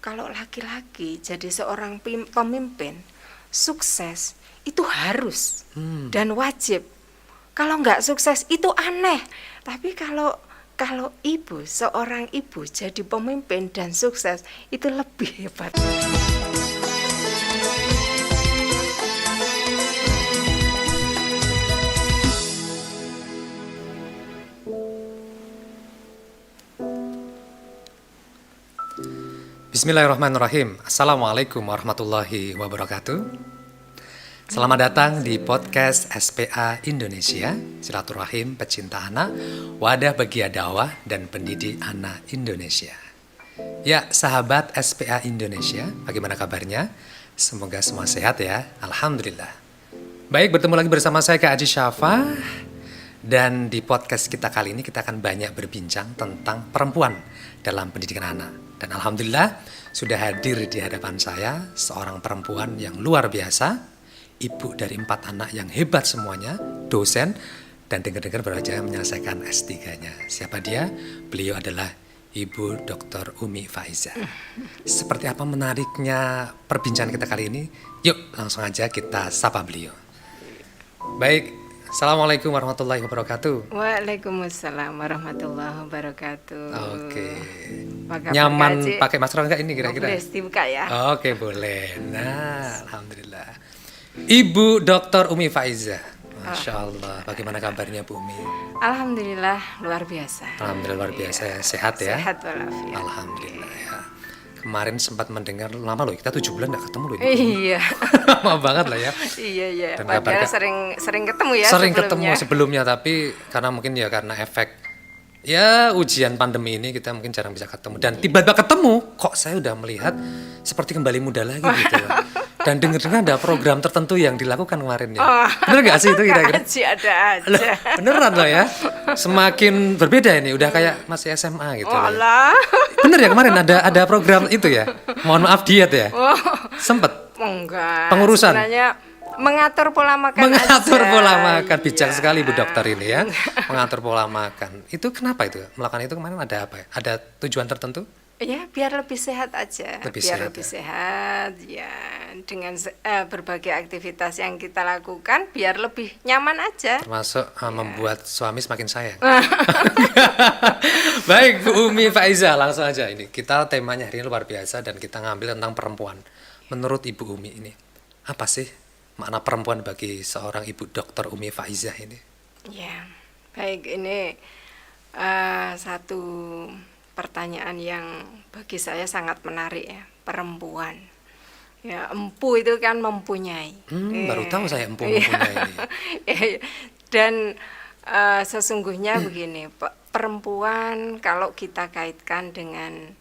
kalau laki-laki jadi seorang pemimpin sukses itu harus dan wajib. Kalau nggak sukses itu aneh. Tapi kalau ibu, seorang ibu jadi pemimpin dan sukses itu lebih hebat. Bismillahirrahmanirrahim. Assalamualaikum warahmatullahi wabarakatuh. Selamat datang di podcast SPA Indonesia, Silaturahim Pecinta Anak, Wadah bagi dakwah dan pendidik anak Indonesia. Ya, sahabat SPA Indonesia, bagaimana kabarnya? Semoga semua sehat ya. Alhamdulillah. Baik, bertemu lagi bersama saya Kak Aji Syafa. Dan di podcast kita kali ini kita akan banyak berbincang tentang perempuan dalam pendidikan anak. Dan alhamdulillah sudah hadir di hadapan saya seorang perempuan yang luar biasa, ibu dari 4 anak yang hebat semuanya, dosen, dan dengar-dengar baru saja menyelesaikan S3-nya. Siapa dia? Beliau adalah Ibu Dr. Umi Faiza. Seperti apa menariknya perbincangan kita kali ini? Yuk langsung aja kita sapa beliau. Baik. Assalamualaikum warahmatullahi wabarakatuh. Waalaikumsalam warahmatullahi wabarakatuh. Oke. Nyaman pakai masker enggak ini kira-kira? Boleh dibuka ya. Oke, boleh. Nah, alhamdulillah. Ibu Dr. Umi Faiza. Masya Allah. Bagaimana kabarnya Bu Umi? Alhamdulillah luar biasa. Alhamdulillah luar biasa. Sehat ya? Sehat walafiat. Alhamdulillah ya. Kemarin sempat mendengar lama loh, kita 7 bulan gak ketemu loh ini. Iya. Lama banget lah ya. Iya. Dan padahal sering ketemu ya sering sebelumnya. ketemu sebelumnya, tapi karena mungkin ya karena efek ya ujian pandemi ini kita mungkin jarang bisa ketemu. Dan tiba-tiba ketemu, kok saya udah melihat seperti kembali muda lagi gitu. Dan dengar-dengar ada program tertentu yang dilakukan kemarin ya. Bener gak sih itu kira-kira? Ada aja. Loh, beneran loh ya. Semakin berbeda ini, udah kayak masih SMA gitu. Allah. Bener ya kemarin ada program itu ya. Mohon maaf diet ya. Sempet. Enggak. Pengurusan. Sebenarnya mengatur pola makan Mengatur aja. pola makan, bijak Iya. sekali Bu Dokter ini ya. Mengatur pola makan. Itu kenapa itu? Melakukan itu kemarin ada apa ya? Ada tujuan tertentu? Ya, biar lebih sehat aja. Lebih biar sehat, lebih ya. sehat ya. Dengan berbagai aktivitas yang kita lakukan biar lebih nyaman aja. Termasuk membuat suami semakin sayang. Baik Bu Umi Faiza, langsung aja ini. Kita temanya hari ini luar biasa dan kita ngambil tentang perempuan. Menurut Ibu Umi ini, apa sih makna perempuan bagi seorang Ibu Dr. Umi Faiza ini? Ya, baik, ini satu pertanyaan yang bagi saya sangat menarik ya, perempuan. Ya, empu itu kan mempunyai. Baru tahu saya empu mempunyai ini. Dan sesungguhnya begini, perempuan kalau kita kaitkan dengan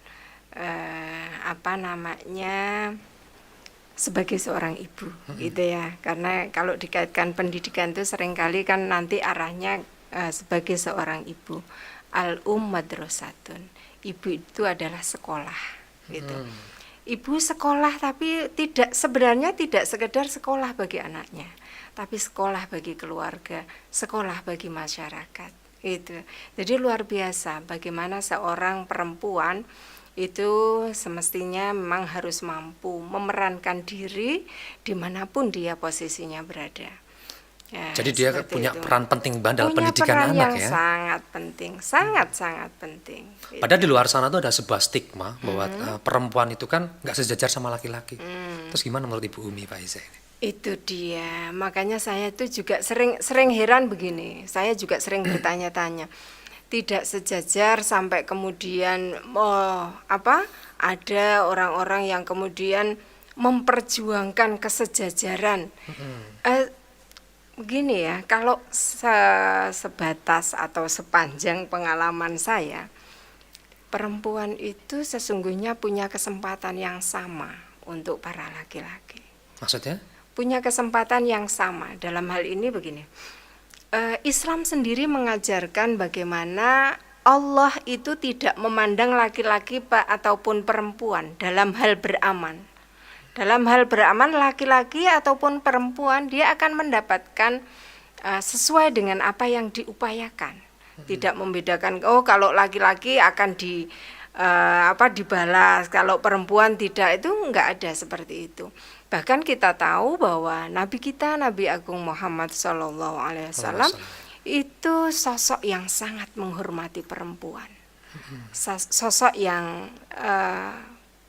sebagai seorang ibu, gitu ya. Karena kalau dikaitkan pendidikan itu seringkali kan nanti arahnya sebagai seorang ibu. Madrasatun. Ibu itu adalah sekolah, gitu. Ibu sekolah, tapi sebenarnya tidak sekedar sekolah bagi anaknya, tapi sekolah bagi keluarga, sekolah bagi masyarakat, gitu. Jadi luar biasa bagaimana seorang perempuan itu semestinya memang harus mampu memerankan diri dimanapun dia posisinya berada. Ya, jadi dia punya peran penting banget dalam pendidikan anak yang ya. Sangat penting, sangat penting. Padahal di luar sana tuh ada sebuah stigma bahwa perempuan itu kan nggak sejajar sama laki-laki. Terus gimana menurut Ibu Umi Faiza ini? Itu dia, makanya saya tuh juga sering heran begini. Saya juga sering bertanya-tanya. Tidak sejajar sampai kemudian ada orang-orang yang kemudian memperjuangkan kesejajaran. Begini ya, kalau sebatas atau sepanjang pengalaman saya, perempuan itu sesungguhnya punya kesempatan yang sama untuk para laki-laki. Maksudnya? Punya kesempatan yang sama. Dalam hal ini begini, Islam sendiri mengajarkan bagaimana Allah itu tidak memandang laki-laki ataupun perempuan dalam hal beramal. Dalam hal beramal, laki-laki ataupun perempuan dia akan mendapatkan sesuai dengan apa yang diupayakan. Tidak membedakan, kalau laki-laki akan dibalas, kalau perempuan tidak, itu enggak ada seperti itu. Bahkan kita tahu bahwa Nabi kita, Nabi Agung Muhammad SAW itu sosok yang sangat menghormati perempuan, sosok yang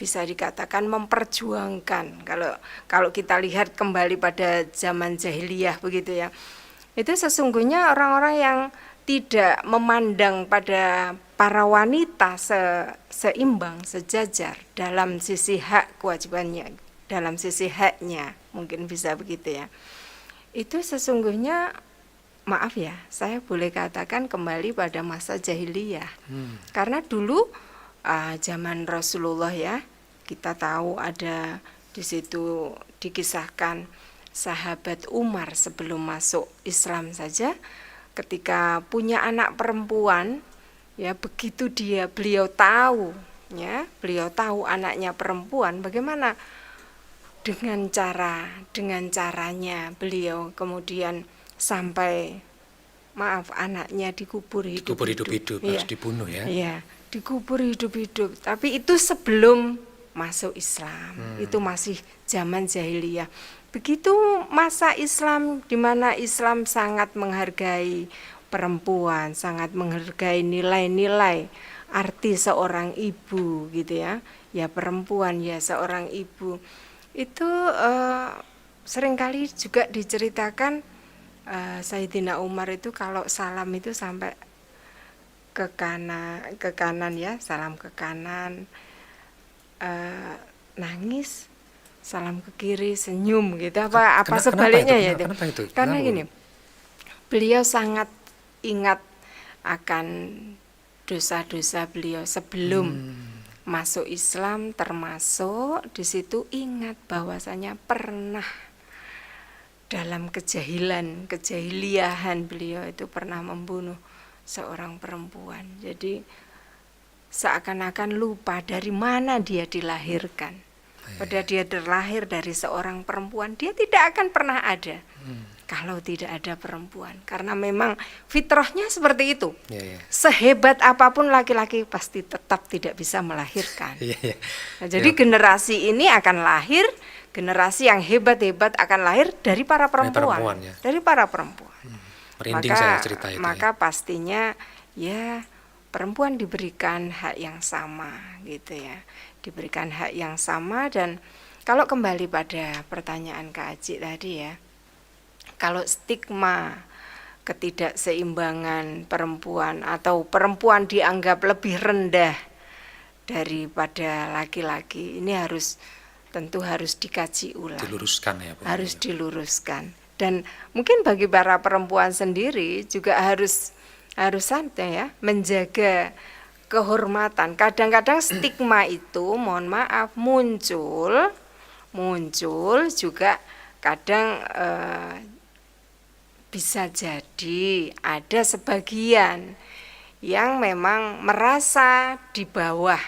bisa dikatakan memperjuangkan. Kalau kita lihat kembali pada zaman jahiliyah begitu ya, itu sesungguhnya orang-orang yang tidak memandang pada para wanita seimbang, sejajar dalam sisi hak kewajibannya, dalam sisi haknya, mungkin bisa begitu ya. Itu sesungguhnya, maaf ya, saya boleh katakan kembali pada masa jahiliyah. Karena dulu zaman Rasulullah ya, kita tahu ada di situ dikisahkan sahabat Umar sebelum masuk Islam saja, ketika punya anak perempuan ya, begitu beliau tahu anaknya perempuan, bagaimana dengan caranya beliau kemudian sampai anaknya dikubur hidup-hidup harus dibunuh ya. Iya, dikubur hidup-hidup. Tapi itu sebelum masuk Islam. Itu masih zaman jahiliyah. Begitu masa Islam, di mana Islam sangat menghargai perempuan, sangat menghargai nilai-nilai arti seorang ibu gitu ya. Ya perempuan ya seorang ibu. Itu seringkali juga diceritakan Sayyidina Umar itu kalau salam itu sampai ke kanan ya, salam ke kanan, nangis, salam ke kiri, senyum gitu, apa sebaliknya ya itu. Karena gini, beliau sangat ingat akan dosa-dosa beliau sebelum masuk Islam, termasuk di situ ingat bahwasanya pernah dalam kejahiliahan beliau itu pernah membunuh seorang perempuan. Jadi seakan-akan lupa dari mana dia dilahirkan. Pada dia terlahir dari seorang perempuan, dia tidak akan pernah ada kalau tidak ada perempuan. Karena memang fitrahnya seperti itu. Sehebat apapun laki-laki pasti tetap tidak bisa melahirkan. Nah, jadi generasi ini akan lahir, generasi yang hebat-hebat akan lahir dari para perempuan. Dari para perempuan. Merinding saya cerita itu. Maka pastinya ya perempuan diberikan hak yang sama gitu ya. Diberikan hak yang sama. Dan kalau kembali pada pertanyaan Kak Aji tadi ya, kalau stigma ketidakseimbangan perempuan atau perempuan dianggap lebih rendah daripada laki-laki, ini tentu harus dikaji ulang. Diluruskan ya Bu. Harus diluruskan. Dan mungkin bagi para perempuan sendiri juga harus santai ya, menjaga kehormatan. Kadang-kadang stigma itu, mohon maaf, muncul juga kadang bisa jadi ada sebagian yang memang merasa di bawah,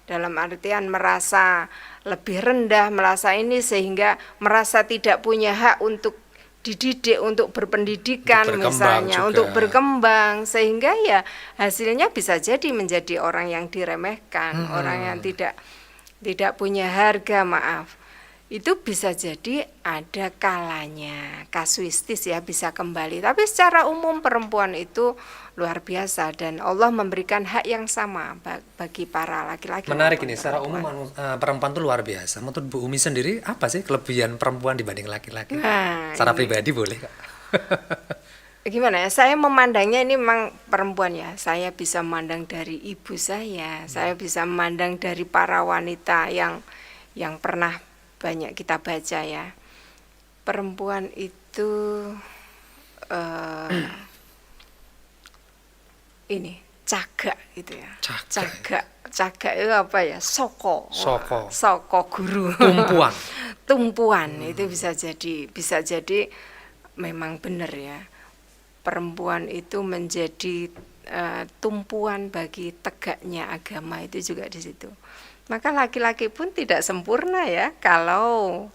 dalam artian merasa lebih rendah, merasa ini, sehingga merasa tidak punya hak untuk dididik, untuk berpendidikan misalnya, untuk berkembang, sehingga ya hasilnya bisa jadi menjadi orang yang diremehkan, orang yang tidak punya harga, maaf. Itu bisa jadi ada kalanya, kasuistis ya, bisa kembali. Tapi secara umum perempuan itu luar biasa dan Allah memberikan hak yang sama bagi para laki-laki. Menarik ini, secara umum perempuan itu luar biasa. Menurut Bu Umi sendiri apa sih kelebihan perempuan dibanding laki-laki? Secara pribadi boleh Kak? Gimana ya, saya memandangnya ini memang perempuan ya. Saya bisa memandang dari ibu saya bisa memandang dari para wanita yang pernah banyak kita baca ya. Perempuan itu ini cagak gitu ya. Cagak itu apa ya? Soko guru. Tumpuan itu bisa jadi memang benar ya. Perempuan itu menjadi tumpuan bagi tegaknya agama, itu juga di situ. Maka laki-laki pun tidak sempurna ya, kalau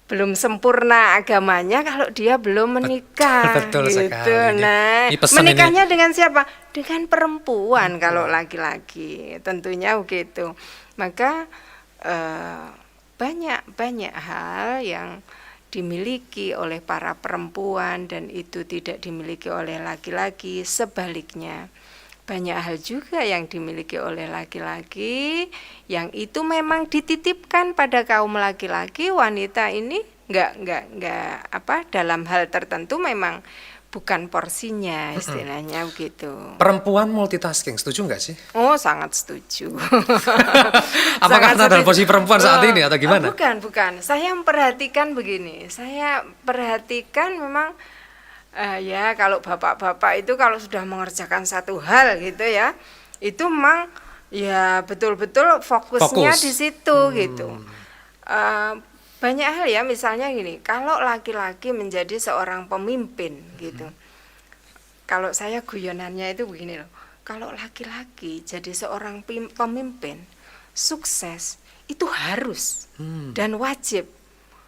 belum sempurna agamanya kalau dia belum menikah. Betul gitu. sekali. Nah, Ini pesan menikahnya dengan siapa? Dengan perempuan kalau laki-laki, tentunya begitu. Maka banyak hal yang dimiliki oleh para perempuan dan itu tidak dimiliki oleh laki-laki. Sebaliknya, banyak hal juga yang dimiliki oleh laki-laki yang itu memang dititipkan pada kaum laki-laki. Wanita ini enggak dalam hal tertentu memang bukan porsinya, istilahnya begitu. Perempuan multitasking, setuju nggak sih? Oh, sangat setuju. Apakah Sangat dalam setuju. posisi perempuan saat ini atau gimana? Bukan. Saya memperhatikan begini. Saya perhatikan memang ya kalau bapak-bapak itu kalau sudah mengerjakan satu hal gitu ya, itu memang ya betul-betul fokusnya di situ gitu. Banyak hal ya, misalnya gini, kalau laki-laki menjadi seorang pemimpin gitu. Kalau saya guyonannya itu begini loh. Kalau laki-laki jadi seorang pemimpin sukses itu harus dan wajib.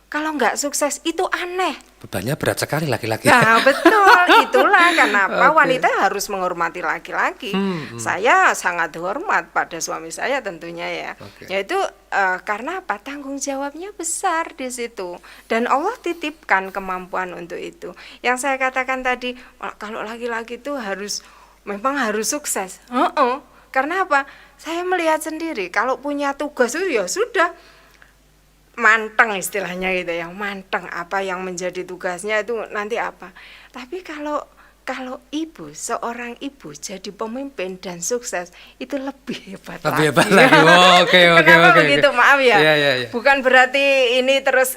Kalau nggak sukses itu aneh. Bebannya berat sekali laki-laki. Nah, betul. Itulah kenapa wanita harus menghormati laki-laki. Saya sangat hormat pada suami saya tentunya ya. Yaitu karena apa? Tanggung jawabnya besar di situ. Dan Allah titipkan kemampuan untuk itu. Yang saya katakan tadi, kalau laki-laki itu memang harus sukses. Karena apa? Saya melihat sendiri kalau punya tugas itu ya sudah manteng istilahnya gitu ya, manteng apa yang menjadi tugasnya itu nanti apa. Tapi kalau seorang ibu jadi pemimpin dan sukses itu lebih hebat lagi. Oke. Kenapa begitu? Maaf ya. Iya. Bukan berarti ini terus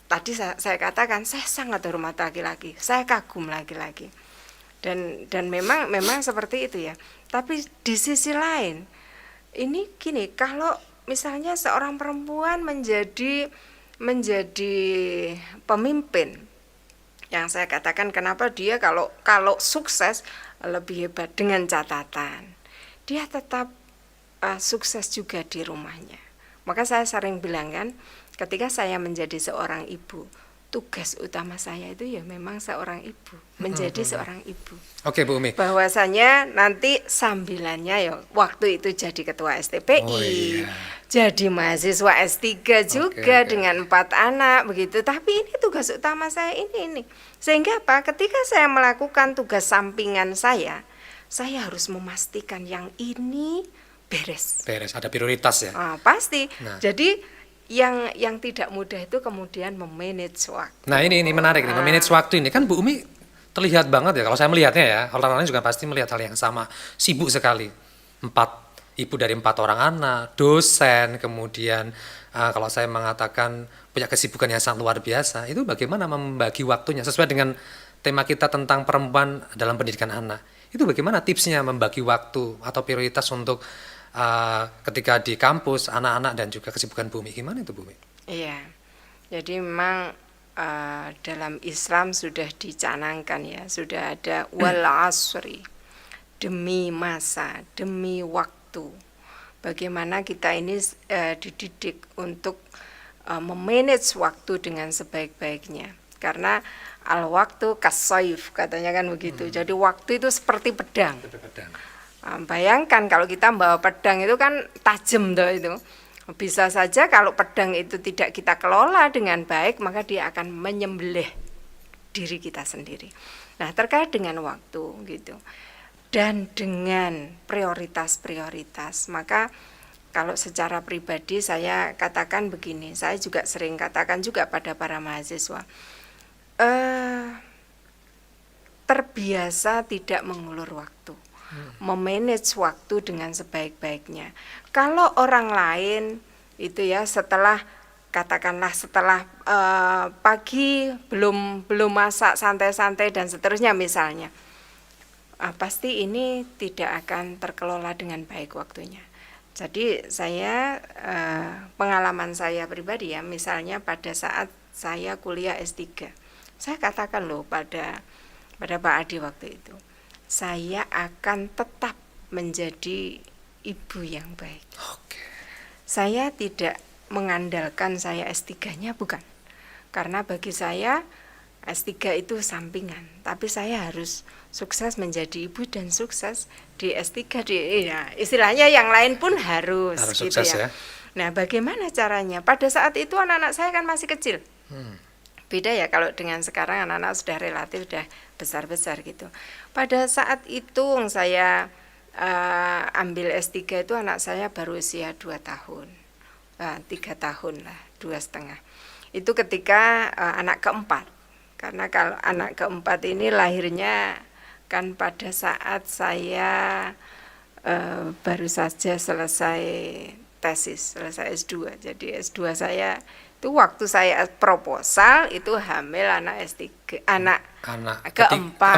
tadi saya katakan saya sangat hormat laki-laki, saya kagum laki-laki. Dan memang seperti itu ya. Tapi di sisi lain ini gini, kalau misalnya seorang perempuan menjadi pemimpin, yang saya katakan kenapa dia kalau sukses lebih hebat, dengan catatan dia tetap sukses juga di rumahnya. Maka saya sering bilang kan, ketika saya menjadi seorang ibu, tugas utama saya itu ya memang seorang ibu, menjadi seorang ibu. Oke, Bu Umi. Bahwasanya nanti sambilannya ya waktu itu jadi ketua STPI, jadi mahasiswa S3 juga dengan 4 anak begitu. Tapi ini tugas utama saya ini. Sehingga apa? Ketika saya melakukan tugas sampingan saya harus memastikan yang ini beres. Ada prioritas ya. Pasti. Jadi yang tidak mudah itu kemudian memanage waktu. Nah ini menarik nih, memanage waktu ini kan Bu Umi terlihat banget ya, kalau saya melihatnya ya, orang lain juga pasti melihat hal yang sama, sibuk sekali. Ibu dari 4 orang anak, dosen, kemudian kalau saya mengatakan punya kesibukan yang sangat luar biasa, itu bagaimana membagi waktunya sesuai dengan tema kita tentang perempuan dalam pendidikan anak. Itu bagaimana tipsnya membagi waktu atau prioritas untuk ketika di kampus, anak-anak dan juga kesibukan Bu Umi, gimana itu Bu Umi? Iya, jadi memang dalam Islam sudah dicanangkan ya, sudah ada wal asri, demi masa, demi waktu. Bagaimana kita ini dididik untuk memanage waktu dengan sebaik-baiknya. Karena al waktu kasaif katanya kan begitu. Jadi waktu itu seperti pedang. Bayangkan kalau kita bawa pedang itu kan tajam tuh itu. Bisa saja kalau pedang itu tidak kita kelola dengan baik, maka dia akan menyembelih diri kita sendiri. Nah, terkait dengan waktu gitu. Dan dengan prioritas-prioritas, maka kalau secara pribadi saya katakan begini, saya juga sering katakan juga pada para mahasiswa, terbiasa tidak mengulur waktu. Memanage waktu dengan sebaik-baiknya. Kalau orang lain itu ya setelah pagi belum masak santai-santai dan seterusnya misalnya, pasti ini tidak akan terkelola dengan baik waktunya. Jadi saya pengalaman saya pribadi ya, misalnya pada saat saya kuliah S3, saya katakan loh pada Pak Adi waktu itu, saya akan tetap menjadi ibu yang baik. Saya tidak mengandalkan saya S3-nya, bukan. Karena bagi saya S3 itu sampingan, tapi saya harus sukses menjadi ibu dan sukses di S3 istilahnya yang lain pun harus gitu sukses ya. Nah, bagaimana caranya? Pada saat itu anak-anak saya kan masih kecil. Beda ya kalau dengan sekarang anak-anak sudah relatif sudah besar-besar gitu. Pada saat itu saya ambil S3 itu anak saya baru usia 2 tahun. 3 tahun lah, 2,5. Itu ketika anak keempat. Karena kalau anak keempat ini lahirnya kan pada saat saya baru saja selesai tesis, selesai S2. Jadi S2 saya itu waktu saya proposal itu hamil anak S3, anak keempat.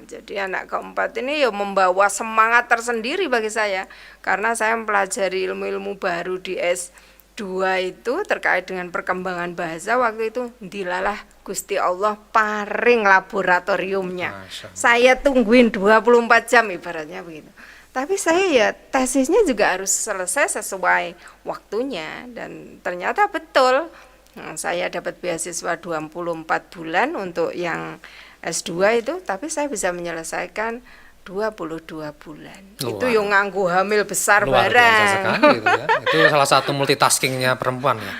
Jadi anak keempat ini ya membawa semangat tersendiri bagi saya karena saya mempelajari ilmu-ilmu baru di S2 itu terkait dengan perkembangan bahasa. Waktu itu dilalah Gusti Allah paring laboratoriumnya. Saya tungguin 24 jam ibaratnya begitu. Tapi saya ya tesisnya juga harus selesai sesuai waktunya dan ternyata betul. Saya dapat beasiswa 24 bulan untuk yang S2 itu, tapi saya bisa menyelesaikan 22 bulan. Itu yang nganggu hamil besar luar barang. Biasa sekali itu ya. Itu salah satu multitaskingnya perempuan ya.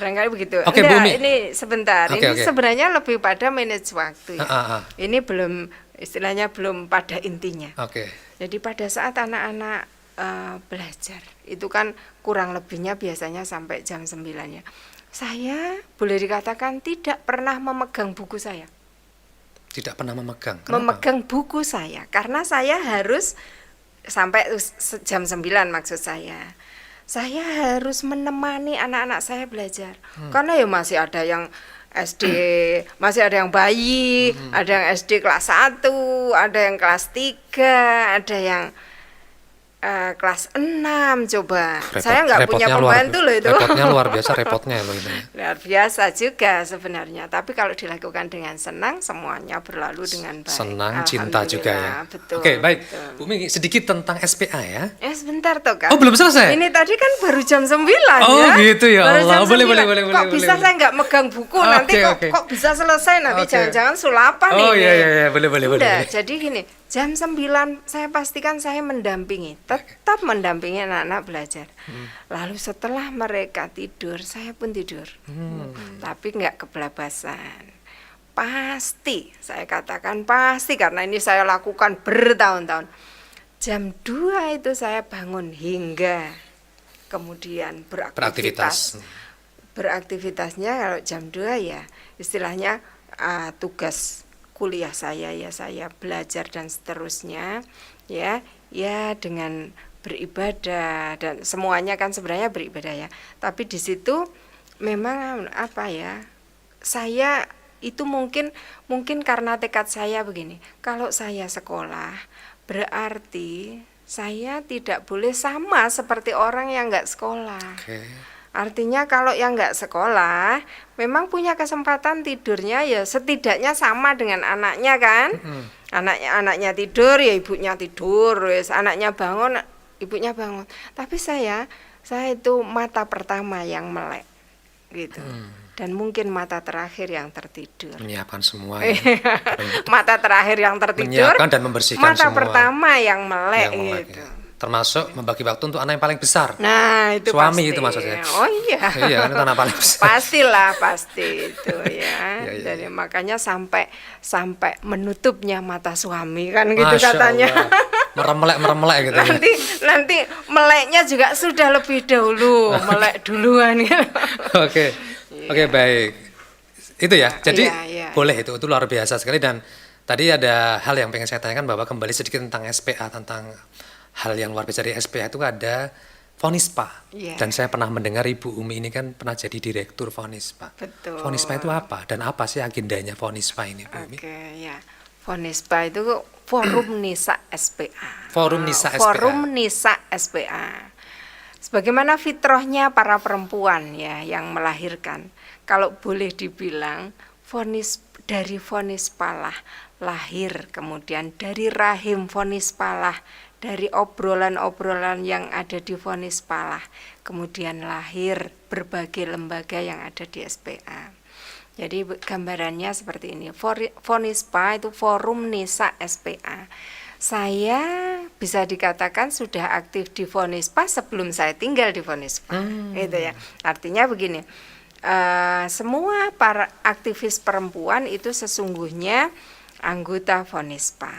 Barangkali begitu. Oke, Bu Umi. Ini sebentar. Ini sebenarnya lebih pada manage waktu ya. Ini belum istilahnya belum pada intinya. Jadi pada saat anak-anak belajar itu kan kurang lebihnya biasanya sampai jam 9 ya. Saya boleh dikatakan tidak pernah memegang buku saya. Tidak pernah memegang. Kenapa? Memegang buku saya karena saya harus sampai jam 9 maksud saya. Saya harus menemani anak-anak saya belajar. Karena ya masih ada yang SD, masih ada yang bayi, ada yang SD kelas 1, ada yang kelas 3, ada yang kelas 6 coba. Saya nggak punya pembantu loh itu. Repotnya luar biasa repotnya loh ini. Luar biasa juga sebenarnya. Tapi kalau dilakukan dengan senang, semuanya berlalu dengan baik. Senang, cinta juga ya. Betul. Oke, baik. Betul. Bu Mi, sedikit tentang SPA ya. Sebentar toh Kak. Oh, belum selesai? Ini tadi kan baru jam 9 oh, ya. Gitu ya baru Allah. Boleh. Kok bisa saya nggak megang buku nanti kok bisa selesai nanti jangan-jangan sulapan ini. Oh iya, boleh. Jadi gini, jam 9 saya pastikan saya mendampingi, tetap mendampingi anak-anak belajar. Lalu setelah mereka tidur, saya pun tidur. Tapi nggak kebelabasan. Pasti, saya katakan pasti karena ini saya lakukan bertahun-tahun. Jam 2 itu saya bangun hingga kemudian beraktivitas. Beraktivitasnya kalau jam 2 ya istilahnya tugas kuliah saya ya saya belajar dan seterusnya ya dengan beribadah dan semuanya kan sebenarnya beribadah ya, tapi di situ memang saya itu mungkin karena tekad saya begini, kalau saya sekolah berarti saya tidak boleh sama seperti orang yang nggak sekolah. Artinya kalau yang nggak sekolah memang punya kesempatan tidurnya ya setidaknya sama dengan anaknya kan. Anaknya tidur ya ibunya tidur, anaknya bangun ibunya bangun. Tapi saya itu mata pertama yang melek gitu. Dan mungkin mata terakhir yang tertidur. Menyiapkan semua ya. Mata terakhir yang tertidur. Menyiapkan dan membersihkan mata semua. Pertama yang melek gitu. Ya. Termasuk membagi waktu untuk anak yang paling besar. Nah, itu suami pasti. Itu maksudnya. Oh iya. Iya kan itu anak paling besar. Pasti itu ya. Jadi makanya sampai menutupnya mata suami kan gitu Masya katanya. Meremlek gitu. Nanti meleknya juga sudah lebih dahulu, melek duluan gitu. Oke, baik. Itu ya. Jadi iya. boleh itu luar biasa sekali. Dan tadi ada hal yang pengen saya tanyakan bahwa kembali sedikit tentang SPA, tentang hal yang luar biasa dari SPA itu ada Fonispa. Dan saya pernah mendengar Ibu Umi ini kan pernah jadi direktur Fonispa. Betul. Fonispa itu apa dan apa sih agendanya Fonispa ini, Bu Umi? Ya. Fonispa itu Forum Nisa SPA. Forum Nisa SPA. Forum Nisa SPA. Sebagaimana fitrahnya para perempuan ya yang melahirkan. Kalau boleh dibilang dari Fonispa lah lahir, kemudian dari rahim Fonispa lah dari obrolan-obrolan yang ada di Fonispa lah, kemudian lahir berbagai lembaga yang ada di SPA. Jadi gambarannya seperti ini, Fonispa itu Forum Nisa SPA. Saya bisa dikatakan sudah aktif di Fonispa sebelum saya tinggal di Fonispa, gitu ya. Artinya begini, semua para aktivis perempuan itu sesungguhnya anggota Fonispa.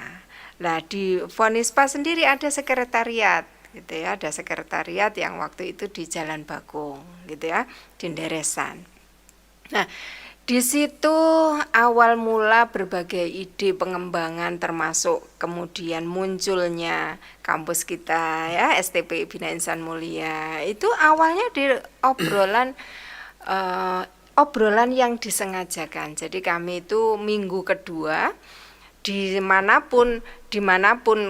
Nah, di Fonispa sendiri ada sekretariat, gitu ya, ada sekretariat yang waktu itu di Jalan Bakung, gitu ya, di Nderesan. Nah, di situ awal mula berbagai ide pengembangan, termasuk kemudian munculnya kampus kita ya, STP Bina Insan Mulia. Itu awalnya di obrolan yang disengajakan. Jadi kami itu minggu kedua dimanapun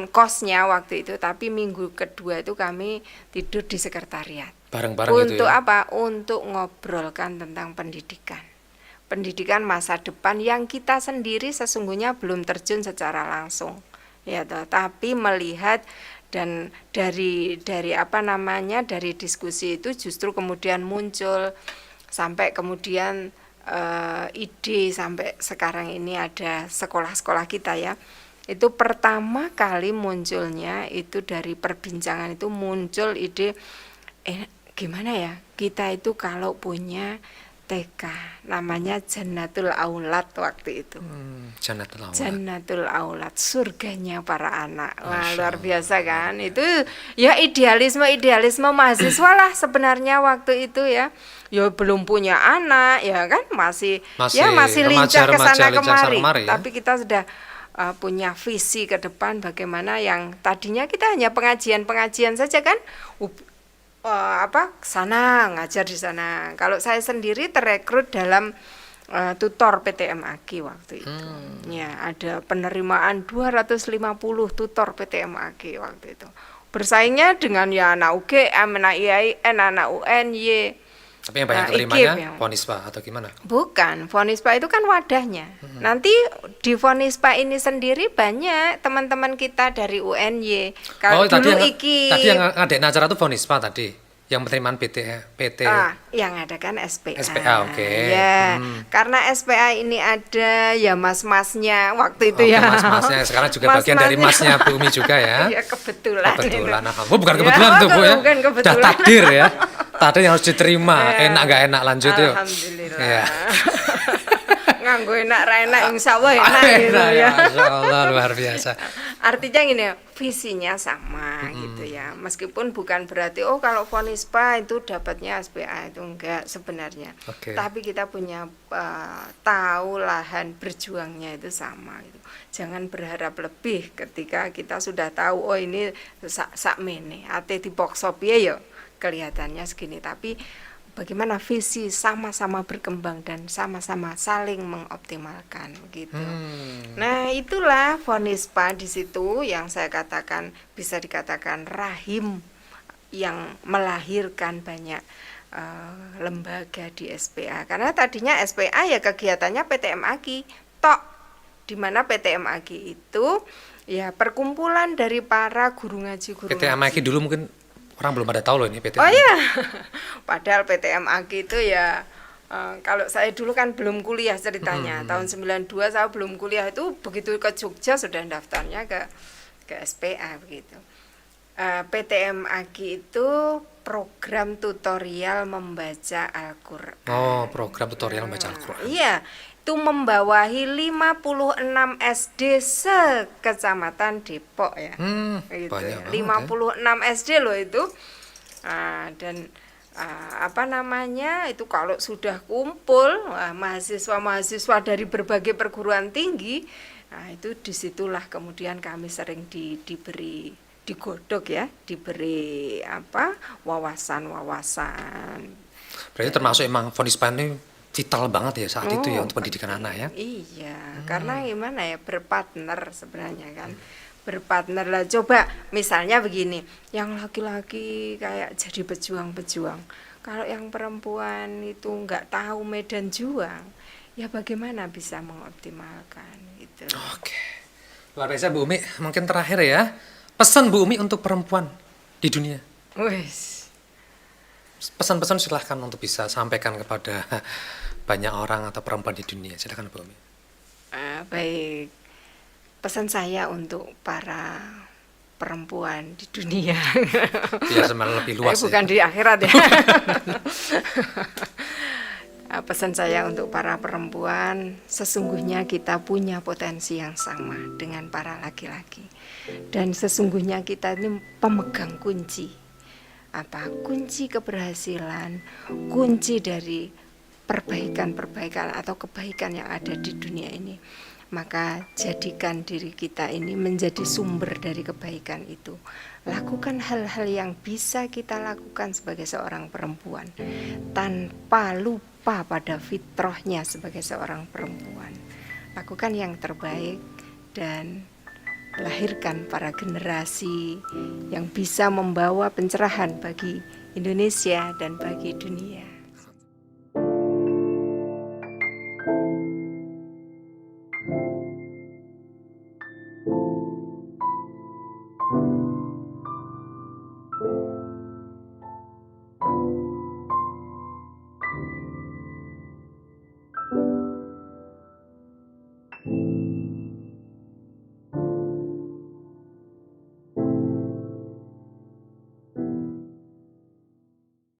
kosnya waktu itu, tapi minggu kedua itu kami tidur di sekretariat. Bareng-bareng gitu ya. Untuk apa? Untuk ngobrolkan tentang pendidikan masa depan yang kita sendiri sesungguhnya belum terjun secara langsung, ya toh, tapi melihat dan dari diskusi itu justru kemudian muncul sampai kemudian ide sampai sekarang ini ada sekolah-sekolah kita ya. Itu pertama kali munculnya itu dari perbincangan itu muncul ide gimana ya, kita itu kalau punya TK namanya Jannatul Aulad waktu itu. Jannatul Aulad, surganya para anak. Wah, luar biasa kan? Itu ya idealisme mahasiswa lah sebenarnya waktu itu ya. Ya belum punya anak ya kan, masih lincah ke sana kemari. Ya? Tapi kita sudah punya visi ke depan bagaimana yang tadinya kita hanya pengajian saja kan. Sana ngajar di sana. Kalau saya sendiri terekrut dalam tutor PTMAG waktu itu. Ya, ada penerimaan 250 tutor PTMAG waktu itu. Bersaingnya dengan ya anak UGM, anak IAIN, anak UNY. Tapi yang banyak terimanya Fonispa atau gimana? Bukan, Fonispa itu kan wadahnya. Nanti di Fonispa ini sendiri banyak teman-teman kita dari UNY. Kalau tadi yang ngadain acara itu Fonispa tadi, yang penerimaan PT. Yang ada kan SPA. SPA, oke. Ya, karena SPA ini ada ya mas-masnya waktu itu ya. Mas-masnya sekarang juga bagian dari masnya Bu Umi juga ya. Iya, kebetulan. Bukan kebetulan tuh Bu ya. Bukan kebetulan. Udah takdir ya. Tadi yang harus diterima, enak gak enak lanjut yuk. Alhamdulillah. Ya. Nganggo enak ra enak insyaallah enak gitu ya. Masyaallah luar biasa. Artinya gini, visinya sama gitu ya. Meskipun bukan berarti kalau Fonispa itu dapatnya SPA itu enggak sebenarnya. Tapi kita punya tahu lahan berjuangnya itu sama gitu. Jangan berharap lebih ketika kita sudah tahu ini sak mene ate dipaksa piye ya. Kelihatannya segini, tapi bagaimana visi sama-sama berkembang dan sama-sama saling mengoptimalkan gitu. Nah, itulah Fonispa di situ yang saya katakan bisa dikatakan rahim yang melahirkan banyak lembaga di SPA. Karena tadinya SPA ya kegiatannya PTMAG tok, di mana PTMAG itu ya perkumpulan dari para guru ngaji. PTMAG dulu mungkin orang belum pada tahu loh ini PTMAG. Oh iya, padahal PTMAG itu ya kalau saya dulu kan belum kuliah ceritanya. Tahun 92 saya belum kuliah, itu begitu ke Jogja sudah daftarnya ke SPA begitu. PTMAG itu program tutorial membaca Al-Qur'an. Oh, program tutorial membaca Al-Qur'an. Iya, itu membawahi 56 SD se-Kecamatan Depok ya. Gitu banyak ya. 56 SD loh itu. Dan itu kalau sudah kumpul mahasiswa dari berbagai perguruan tinggi, itu disitulah kemudian kami sering diberi digodok ya, diberi wawasan. Berarti termasuk emang Fonispa ini vital banget ya saat itu ya untuk pendidikan anak ya. Iya, karena gimana ya, berpartner sebenarnya kan. Berpartner lah, coba misalnya begini, yang laki-laki kayak jadi pejuang-pejuang, kalau yang perempuan itu nggak tahu medan juang, ya bagaimana bisa mengoptimalkan gitu. Oke, luar biasa Bu Umi. Mungkin terakhir ya, Pesan Bu Umi untuk perempuan di dunia. Wes. Pesan-pesan silahkan untuk bisa sampaikan kepada banyak orang atau perempuan di dunia. Silahkan Bu Umi. Baik. Pesan saya untuk para perempuan di dunia. Biar sebenarnya lebih luas. Bukan di akhirat ya. Pesan saya untuk para perempuan, sesungguhnya kita punya potensi yang sama dengan para laki-laki. Dan sesungguhnya kita ini pemegang kunci. Kunci keberhasilan, kunci dari perbaikan-perbaikan atau kebaikan yang ada di dunia ini. Maka jadikan diri kita ini menjadi sumber dari kebaikan itu. Lakukan hal-hal yang bisa kita lakukan sebagai seorang perempuan tanpa lupa pada fitrahnya sebagai seorang perempuan. Lakukan yang terbaik dan lahirkan para generasi yang bisa membawa pencerahan bagi Indonesia dan bagi dunia.